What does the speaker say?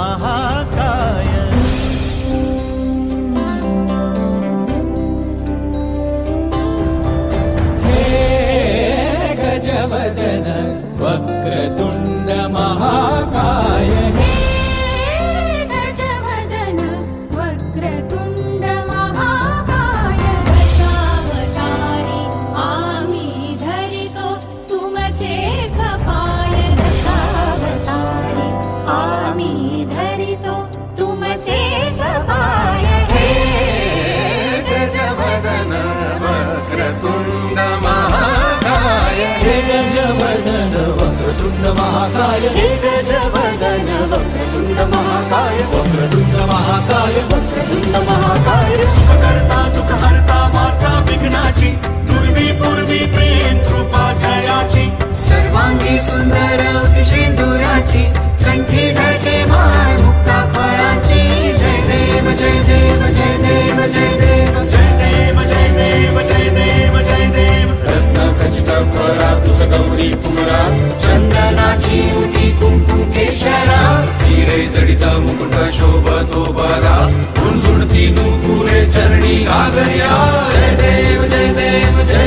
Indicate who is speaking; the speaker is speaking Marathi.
Speaker 1: महाकाय गजवदन वक्रतुंड महाकाय
Speaker 2: हे गजवदन वक्रतुंड महाकाय दशावतारी आम्ही धरितो तुमचेच पाय दशावतारी आम्ही धरितो तुमचेच पाय
Speaker 1: हे गजवदन वक्रतुंड महाकाय हे गजवदन वक्रतुंड महाकाय हे गजवदन वक्रतुंड महाकाय वक्रतुंड महाकाय वक्रतुंड महाकाय सुखकर्ता दुःखहर्ता माता विघ्नाची पूर्वी पूर्वी प्रेम कृपा जयाची सर्वांगी सुंदर सिंदुराची कंठी झळके माळ मुक्ता फळाची जय देव जय देव जय देव जय देव जय देव जय देव जय देव जय देव रत्न खचित फरा तुझ गौरी कुमरा चंदनाची उटी कुंकुम केशरा हिरे जडित मुकुट शोभतो बरा झुणझुणती नुपुरे चरणी घागर्या जय देव जय देव जय